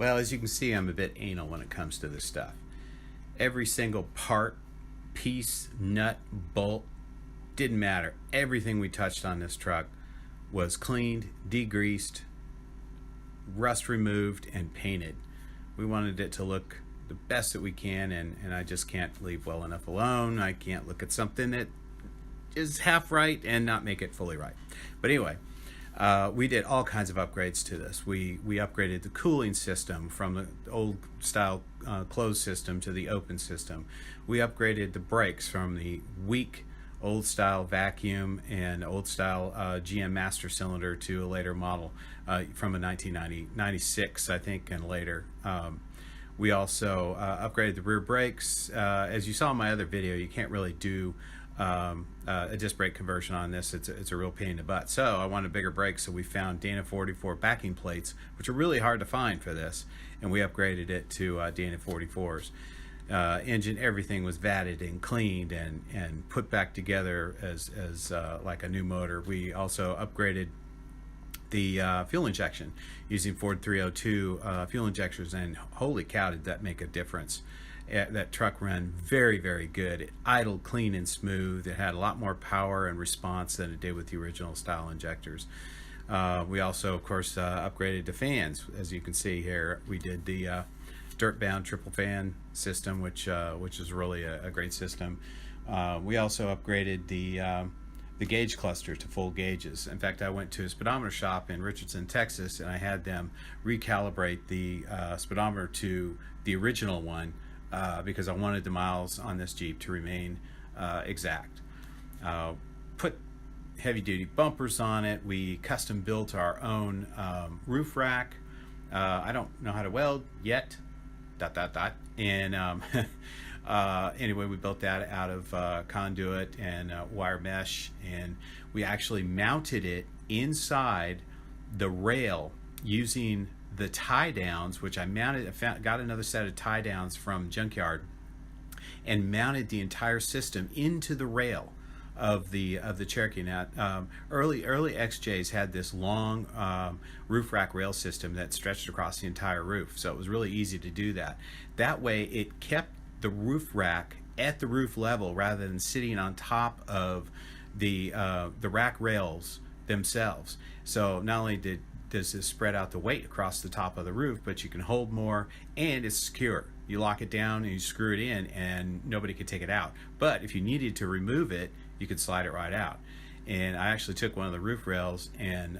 Well, as you can see, I'm a bit anal when it comes to this stuff. Every single part, piece, nut, bolt, didn't matter. Everything we touched on this truck was cleaned, degreased, rust removed, and painted. We wanted it to look the best that we can, and I just can't leave well enough alone. I can't look at something that is half right and not make it fully right. But anyway, we did all kinds of upgrades to this. We upgraded the cooling system from the old style closed system to the open system. We upgraded the brakes from the weak old style vacuum and old style GM master cylinder to a later model from a 1996, I think, and later. We also upgraded the rear brakes. As you saw in my other video, you can't really do a disc brake conversion on this. It's a real pain in the butt. So I wanted bigger brakes, so we found Dana 44 backing plates, which are really hard to find for this, and we upgraded it to Dana 44s. Engine, everything was vatted and cleaned and put back together as like a new motor. We also upgraded the fuel injection using Ford 302 fuel injectors, and holy cow, did that make a difference. That truck ran very, very good. It idled clean and smooth. It had a lot more power and response than it did with the original style injectors. We also, of course, upgraded the fans. As you can see here, we did the dirt bound triple fan system, which is really a great system. We also upgraded the gauge cluster to full gauges. In fact, I went to a speedometer shop in Richardson, Texas, and I had them recalibrate the speedometer to the original one because I wanted the miles on this Jeep to remain exact. Put heavy-duty bumpers on it. We custom built our own roof rack. I don't know how to weld yet. ... And anyway, we built that out of conduit and wire mesh, and we actually mounted it inside the rail using the tie downs, which I mounted. Got another set of tie downs from Junkyard and mounted the entire system into the rail of the Cherokee. Now, early XJs had this long roof rack rail system that stretched across the entire roof, so it was really easy to do that. That way, it kept the roof rack at the roof level rather than sitting on top of the rack rails themselves. So not only does this spread out the weight across the top of the roof, but you can hold more, and it's secure. You lock it down and you screw it in, and nobody could take it out. But if you needed to remove it, you could slide it right out. And I actually took one of the roof rails and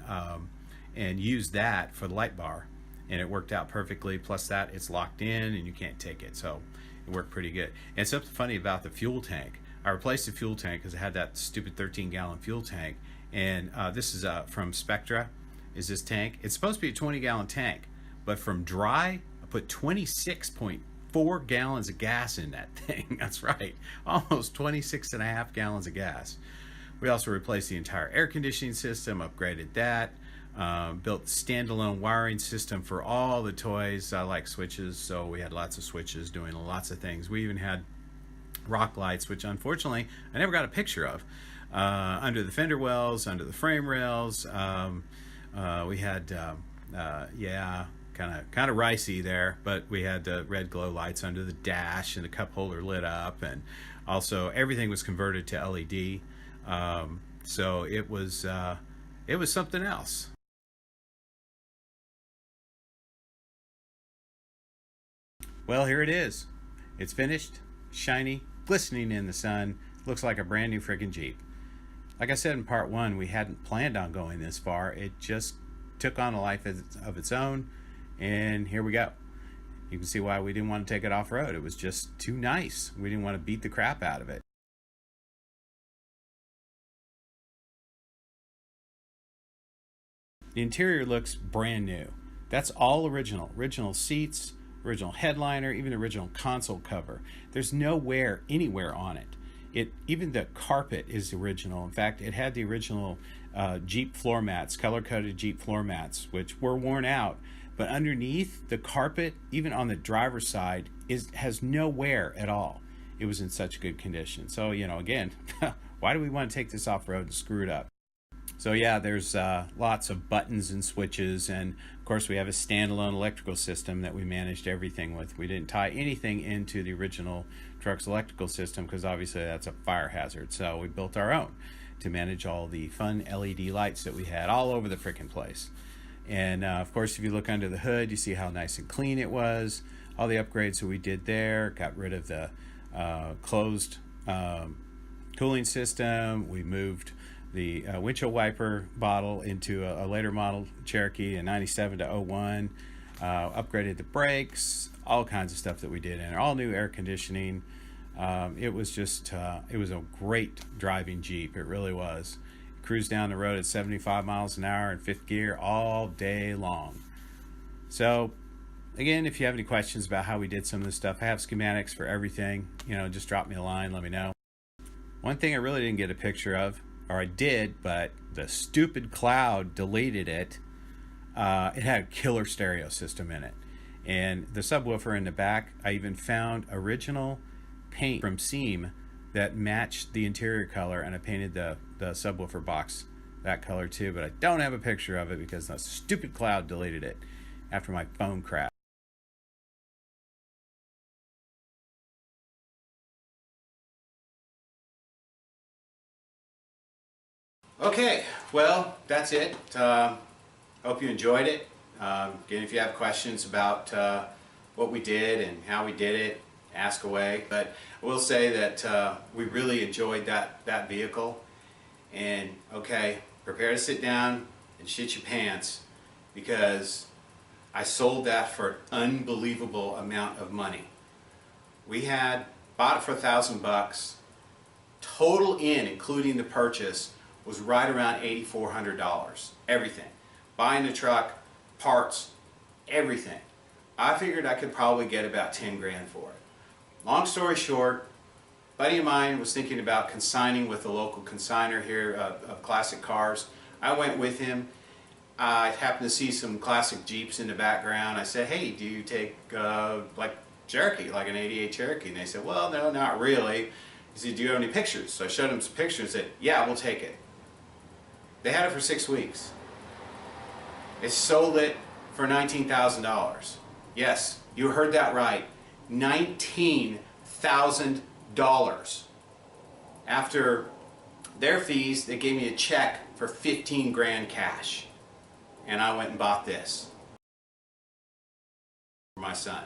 used that for the light bar, and it worked out perfectly. Plus that it's locked in and you can't take it, so it worked pretty good. And something funny about the fuel tank, I replaced the fuel tank because it had that stupid 13-gallon fuel tank, and this is from Spectra is this tank. It's supposed to be a 20-gallon tank, but from dry I put 26.4 gallons of gas in that thing. That's right, almost 26.5 gallons of gas. We also replaced the entire air conditioning system, upgraded that, built standalone wiring system for all the toys. I like switches, so we had lots of switches doing lots of things. We even had rock lights, which unfortunately I never got a picture of, under the fender wells, under the frame rails. We had yeah, kind of ricey there, but we had the red glow lights under the dash, and the cup holder lit up, and also everything was converted to LED. So it was something else. Well, here it is. It's finished, shiny, glistening in the sun. Looks like a brand new freaking Jeep. Like I said in part one, we hadn't planned on going this far. It just took on a life of its own, and here we go. You can see why we didn't want to take it off-road. It was just too nice. We didn't want to beat the crap out of it. The interior looks brand new. That's all original. Original seats, original headliner, even the original console cover. There's no wear anywhere on it. Even the carpet is original. In fact, it had the original Jeep floor mats, color-coded Jeep floor mats, which were worn out. But underneath, the carpet, even on the driver's side, has no wear at all. It was in such good condition. So, you know, again, why do we want to take this off-road and screw it up? So yeah, there's lots of buttons and switches, and of course we have a standalone electrical system that we managed everything with. We didn't tie anything into the original truck's electrical system because obviously that's a fire hazard. So we built our own to manage all the fun LED lights that we had all over the frickin' place. And of course, if you look under the hood, you see how nice and clean it was. All the upgrades that we did there, got rid of the closed cooling system. We moved the windshield wiper bottle into a later model Cherokee in 97 to 01. Upgraded the brakes, all kinds of stuff that we did in there. All new air conditioning. It was just, it was a great driving Jeep. It really was. Cruised down the road at 75 miles an hour in fifth gear all day long. So again, if you have any questions about how we did some of this stuff, I have schematics for everything. You know, just drop me a line, let me know. One thing I really didn't get a picture of, or I did, but the stupid cloud deleted it. It had a killer stereo system in it. And the subwoofer in the back, I even found original paint from Seam that matched the interior color, and I painted the subwoofer box that color too, but I don't have a picture of it because the stupid cloud deleted it after my phone crashed. Okay, well, that's it. Hope you enjoyed it. Again, if you have questions about what we did and how we did it, ask away. But I will say that we really enjoyed that vehicle. And okay, prepare to sit down and shit your pants, because I sold that for an unbelievable amount of money. We had bought it for $1,000. Total including the purchase, was right around $8,400. Everything. Buying the truck, parts, everything. I figured I could probably get about 10 grand for it. Long story short, a buddy of mine was thinking about consigning with a local consigner here of classic cars. I went with him. I happened to see some classic Jeeps in the background. I said, hey, do you take like Cherokee, like an 88 Cherokee? And they said, well, no, not really. He said, do you have any pictures? So I showed him some pictures and said, yeah, we'll take it. They had it for 6 weeks. They sold it for $19,000. Yes, you heard that right. $19,000. After their fees, they gave me a check for 15 grand cash. And I went and bought this for my son.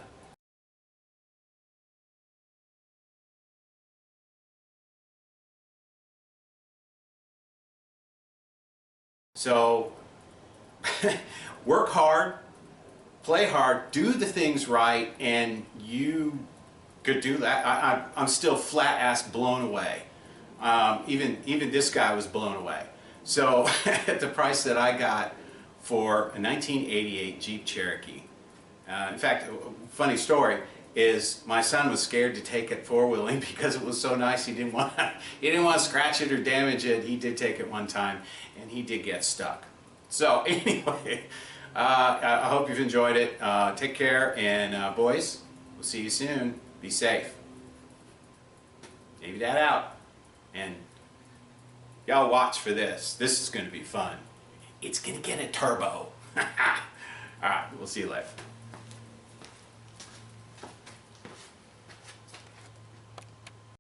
So work hard, play hard, do the things right, and you could do that. I'm still flat ass blown away. Even this guy was blown away. So at the price that I got for a 1988 Jeep Cherokee. In fact, a funny story is my son was scared to take it four-wheeling because it was so nice. He didn't want to scratch it or damage it. He did take it one time, and he did get stuck. So anyway, I hope you've enjoyed it. Take care, and boys, we'll see you soon. Be safe. Baby Dad out. And y'all watch for this. This is going to be fun. It's going to get a turbo. All right, we'll see you later.